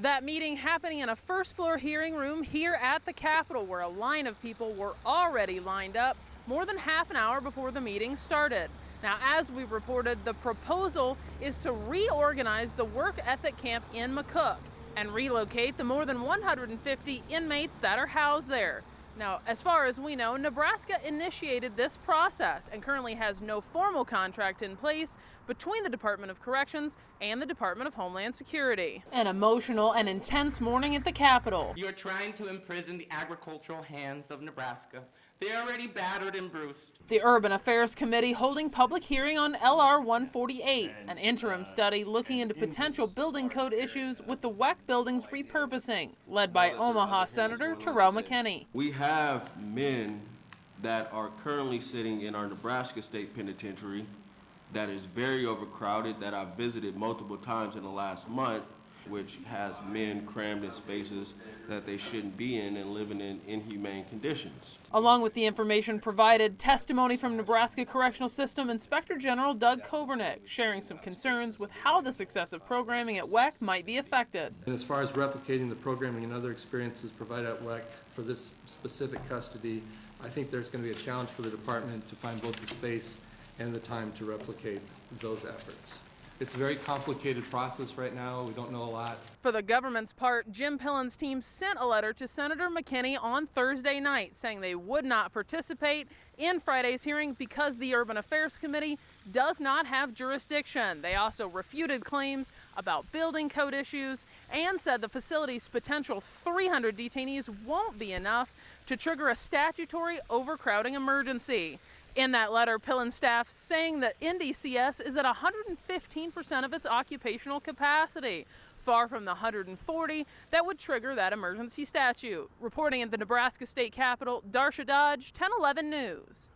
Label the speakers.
Speaker 1: That meeting happening in a first-floor hearing room here at the Capitol, where a line of people were already lined up more than half an hour before the meeting started. Now, as we reported, the proposal is to reorganize the work ethic camp in McCook and relocate the more than 150 inmates that are housed there. Now, as far as we know, Nebraska initiated this process and currently has no formal contract in place between the Department of Corrections and the Department of Homeland Security. An emotional and intense morning at the Capitol.
Speaker 2: You're trying to imprison the agricultural hands of Nebraska. They're already battered and bruised.
Speaker 1: The Urban Affairs Committee holding public hearing on LR 148, an interim study looking into potential building code issues with the WEC building's repurposing, led by Omaha Senator Terrell McKinney.
Speaker 3: We have men that are currently sitting in our Nebraska State Penitentiary that is very overcrowded, that I've visited multiple times in the last month, which has men crammed in spaces that they shouldn't be in and living in inhumane conditions.
Speaker 1: Along with the information provided, testimony from Nebraska Correctional System Inspector General Doug Kobernick, sharing some concerns with how the successive programming at WEC might be affected.
Speaker 4: And as far as replicating the programming and other experiences provided at WEC for this specific custody, I think there's going to be a challenge for the department to find both the space and the time to replicate those efforts. It's a very complicated process right now. We don't know a lot.
Speaker 1: For the government's part, Jim Pillen's team sent a letter to Senator McKinney on Thursday night saying they would not participate in Friday's hearing because the Urban Affairs Committee does not have jurisdiction. They also refuted claims about building code issues and said the facility's potential 300 detainees won't be enough to trigger a statutory overcrowding emergency. In that letter, Pillen staff saying that NDCS is at 115% of its occupational capacity, far from the 140 that would trigger that emergency statute. Reporting at the Nebraska State Capitol, Darsha Dodge, 1011 News.